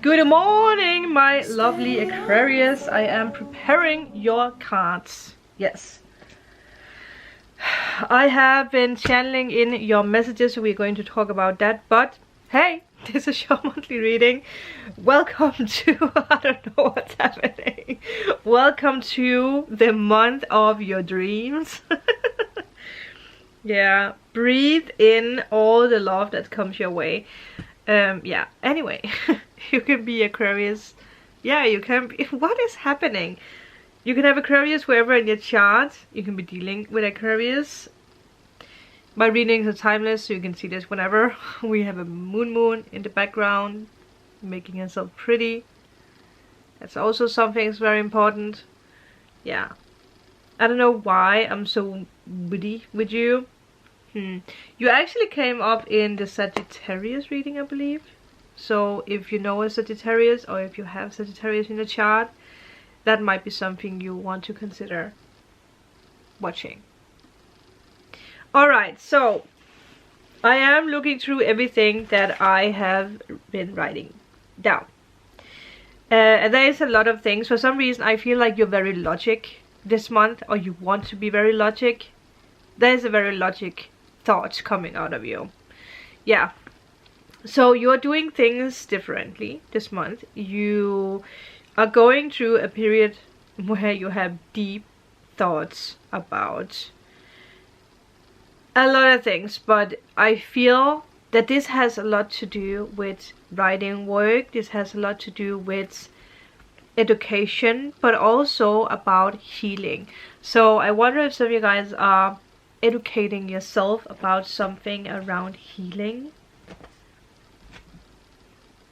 Good morning, my lovely Aquarius. I am preparing your cards. Yes. I have been channeling in your messages, so we're going to talk about that. But hey, this is your monthly reading. Welcome to, I don't know what's happening. Welcome to the month of your dreams. Yeah, breathe in all the love that comes your way. Yeah, anyway, you can be Aquarius. Yeah, you can be. What is happening? You can have Aquarius wherever in your chart. You can be dealing with Aquarius. My readings are timeless, so you can see this whenever. We have a moon in the background, making herself pretty. That's also something that's very important. Yeah. I don't know why I'm so witty with you. You actually came up in the Sagittarius reading, I believe. So if you know a Sagittarius, or if you have Sagittarius in the chart, that might be something you want to consider watching. Alright, so I am looking through everything that I have been writing down. And there is a lot of things. For some reason I feel like you're very logic this month, or you want to be very logic. There's a very logic thoughts coming out of you. Yeah. So you're doing things differently this month. You are going through a period where you have deep thoughts about a lot of things, but I feel that this has a lot to do with writing work. This has a lot to do with education, but also about healing. So I wonder if some of you guys are educating yourself about something around healing.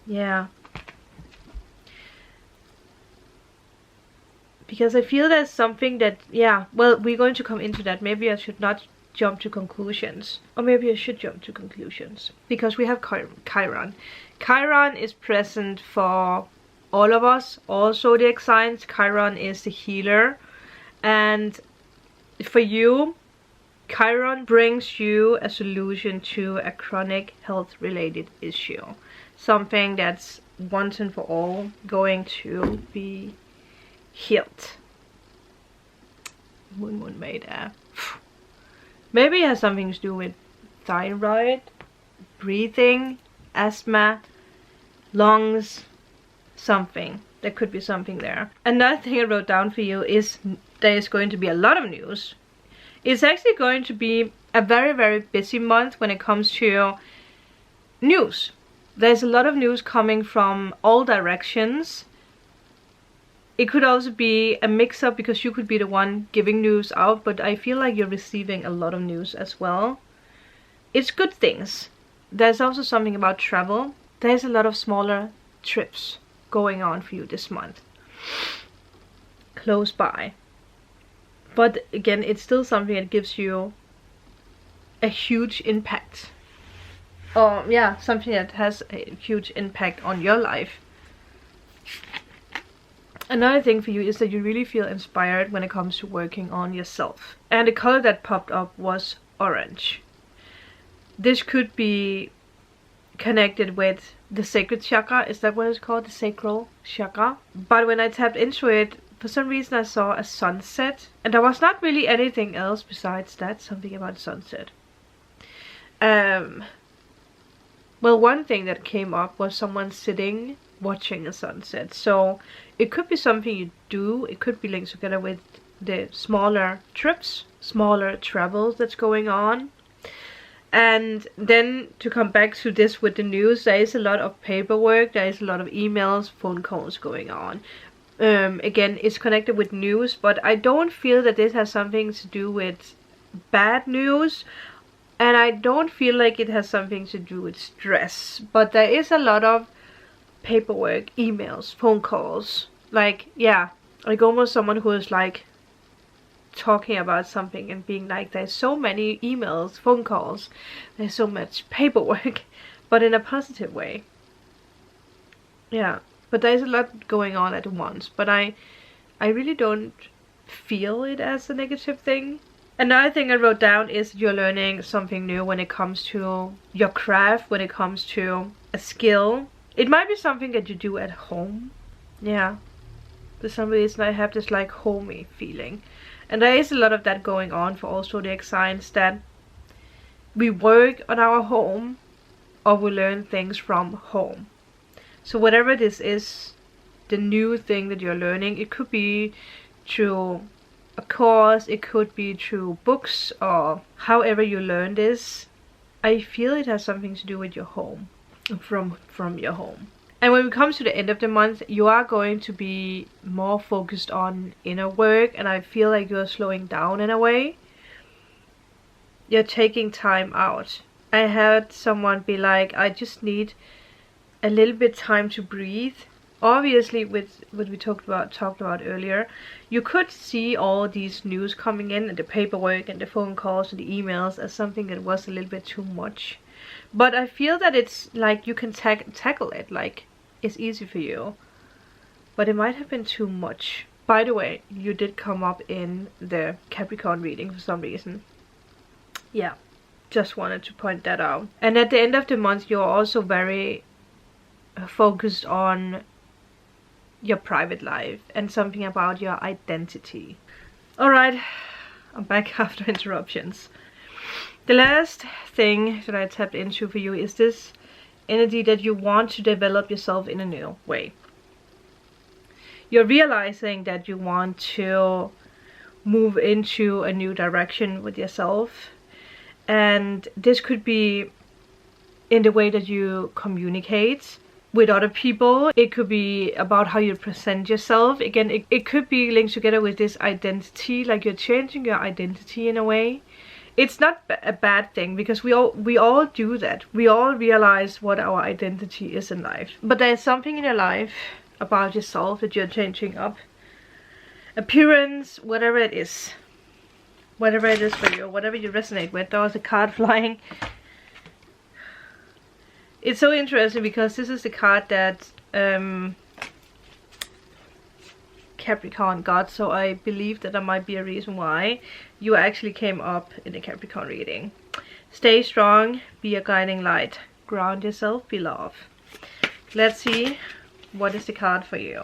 Yeah. Because I feel there's something that, yeah, well, we're going to come into that. Maybe I should not jump to conclusions. Or maybe I should jump to conclusions. Because we have Chiron. Chiron is present for all of us, all zodiac signs. Chiron is the healer. And for you, Chiron brings you a solution to a chronic health related issue. Something that's once and for all going to be healed. Moon made a... Maybe it has something to do with thyroid, breathing, asthma, lungs, something. There could be something there. Another thing I wrote down for you is there is going to be a lot of news. It's actually going to be a very, very busy month when it comes to news. There's a lot of news coming from all directions. It could also be a mix-up because you could be the one giving news out, but I feel like you're receiving a lot of news as well. It's good things. There's also something about travel. There's a lot of smaller trips going on for you this month. Close by. But again, it's still something that gives you a huge impact. Yeah, something that has a huge impact on your life. Another thing for you is that you really feel inspired when it comes to working on yourself. And the color that popped up was orange. This could be connected with the sacred chakra. Is that what it's called? The sacral chakra? But when I tapped into it, for some reason I saw a sunset, and there was not really anything else besides that, something about sunset. Well, one thing that came up was someone sitting watching a sunset. So it could be something you do. It could be linked together with the smaller trips, smaller travels that's going on. And then to come back to this with the news, there is a lot of paperwork, there is a lot of emails, phone calls going on. Again, it's connected with news, but I don't feel that this has something to do with bad news, and I don't feel like it has something to do with stress. But there is a lot of paperwork, emails, phone calls, like, yeah, like almost someone who is like talking about something and being like, there's so many emails, phone calls, there's so much paperwork, but in a positive way. Yeah. But there's a lot going on at once. But I really don't feel it as a negative thing. Another thing I wrote down is you're learning something new when it comes to your craft, when it comes to a skill. It might be something that you do at home. Yeah. For some reason I have this like homey feeling. And there is a lot of that going on for all zodiac signs, that we work on our home or we learn things from home. So whatever this is, the new thing that you're learning, it could be through a course, it could be through books, or however you learn this. I feel it has something to do with your home, from your home. And when it comes to the end of the month, you are going to be more focused on inner work, and I feel like you're slowing down in a way. You're taking time out. I had someone be like, I just need a little bit time to breathe. Obviously, with what we talked about earlier, you could see all these news coming in, and the paperwork and the phone calls and the emails, as something that was a little bit too much. But I feel that it's like you can tackle it, like it's easy for you. But it might have been too much. By the way, you did come up in the Capricorn reading for some reason. Yeah, just wanted to point that out. And at the end of the month, you're also very focused on your private life and something about your identity. Alright, I'm back after interruptions. The last thing that I tapped into for you is this energy that you want to develop yourself in a new way. You're realizing that you want to move into a new direction with yourself, and this could be in the way that you communicate with other people. It could be about how you present yourself. Again, it could be linked together with this identity, like you're changing your identity in a way. It's not a bad thing, because we all do that. We all realize what our identity is in life. But there's something in your life about yourself that you're changing up. Appearance, whatever it is. Whatever it is for you, whatever you resonate with. There was a card flying. It's so interesting because this is the card that Capricorn got, so I believe that there might be a reason why you actually came up in the Capricorn reading. Stay strong, be a guiding light, ground yourself, be love. Let's see what is the card for you.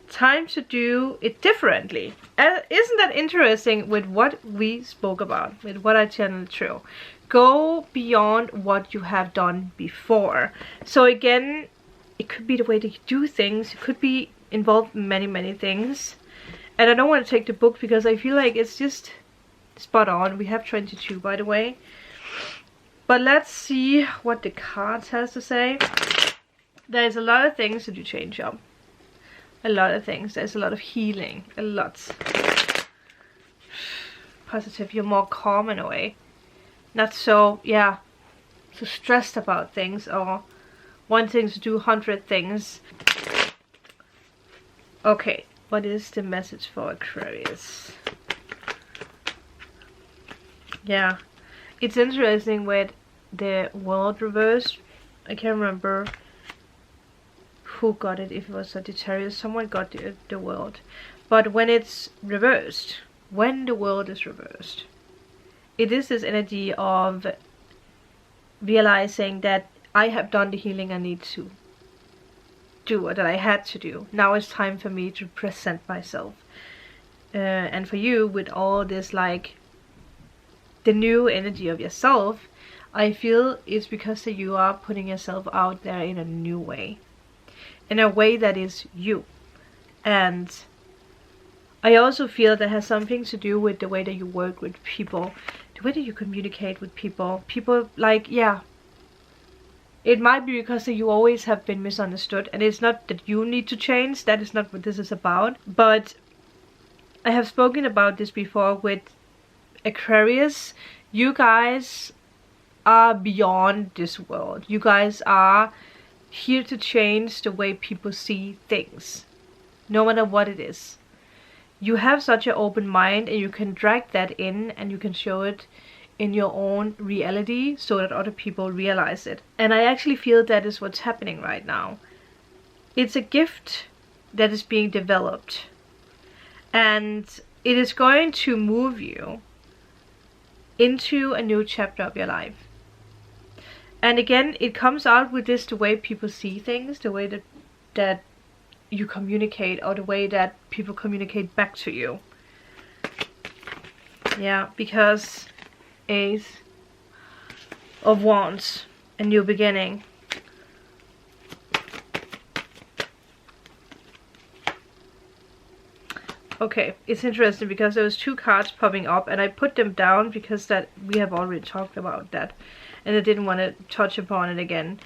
Time to do it differently. Isn't that interesting with what we spoke about, with what I channeled through? Go beyond what you have done before. So again, it could be the way that you do things. It could be involved in many things. And I don't want to take the book because I feel like it's just spot on. We have 22, by the way. But let's see what the cards has to say. There's a lot of things that you change up. A lot of things. There's a lot of healing. A lot. Positive. You're more calm in a way. Not so, yeah, so stressed about things or wanting to do 100 things. Okay, what is the message for Aquarius? Yeah, it's interesting with the world reversed. I can't remember who got it, if it was Sagittarius. Someone got the world. But when it's reversed, when the world is reversed, it is this energy of realizing that I have done the healing I need to do, or that I had to do. Now it's time for me to present myself. And for you, with all this, like, the new energy of yourself, I feel it's because that you are putting yourself out there in a new way. In a way that is you. And I also feel that has something to do with the way that you work with people. The way that you communicate with people. People, like, yeah. It might be because you always have been misunderstood. And it's not that you need to change. That is not what this is about. But I have spoken about this before with Aquarius. You guys are beyond this world. You guys are here to change the way people see things. No matter what it is. You have such an open mind, and you can drag that in and you can show it in your own reality so that other people realize it. And I actually feel that is what's happening right now. It's a gift that is being developed. And it is going to move you into a new chapter of your life. And again, it comes out with this, the way people see things, the way that you communicate, or the way that people communicate back to you. Yeah, because Ace of Wands, a new beginning. Okay, it's interesting because there was 2 cards popping up, and I put them down because that we have already talked about that, and I didn't want to touch upon it again.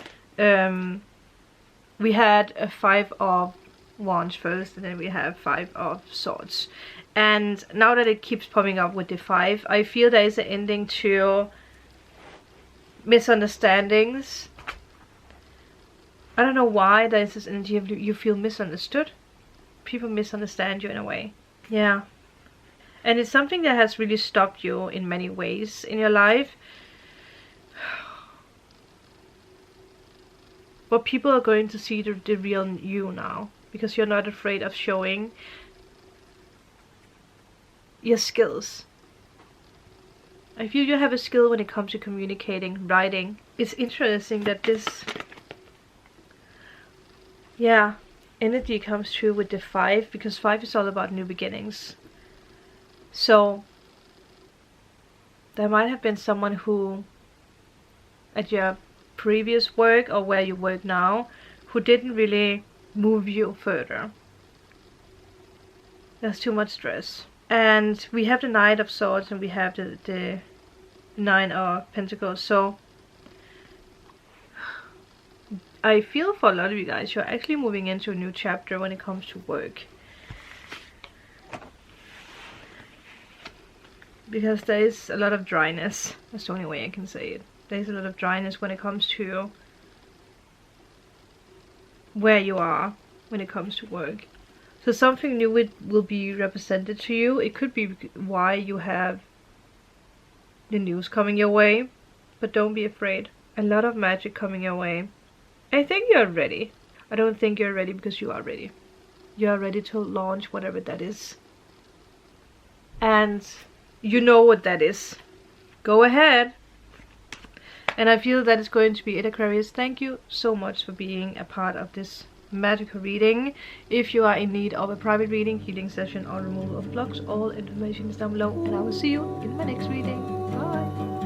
We had a 5 of Wands first, and then we have 5 of Swords. And now that it keeps popping up with the 5, I feel there is an ending to misunderstandings. I don't know why there is this energy of you feel misunderstood. People misunderstand you in a way. Yeah. And it's something that has really stopped you in many ways in your life. But people are going to see the real you now, because you're not afraid of showing your skills. I feel you have a skill when it comes to communicating, writing. It's interesting that this, yeah, energy comes through with the 5, because 5 is all about new beginnings. So there might have been someone who, at your previous work or where you work now, who didn't really move you further. There's too much stress. And we have the Knight of Swords, and we have the 9 of Pentacles. So I feel for a lot of you guys, you're actually moving into a new chapter when it comes to work. Because there is a lot of dryness. That's the only way I can say it. There's a lot of dryness when it comes to where you are when it comes to work. So something new will be represented to you. It could be why you have the news coming your way. But don't be afraid. A lot of magic coming your way. I think you're ready. I don't think you're ready, because you are ready. You are ready to launch whatever that is. And you know what that is. Go ahead. And I feel that is going to be it, Aquarius. Thank you so much for being a part of this magical reading. If you are in need of a private reading, healing session, or removal of blocks, all information is down below, and I will see you in my next reading. Bye.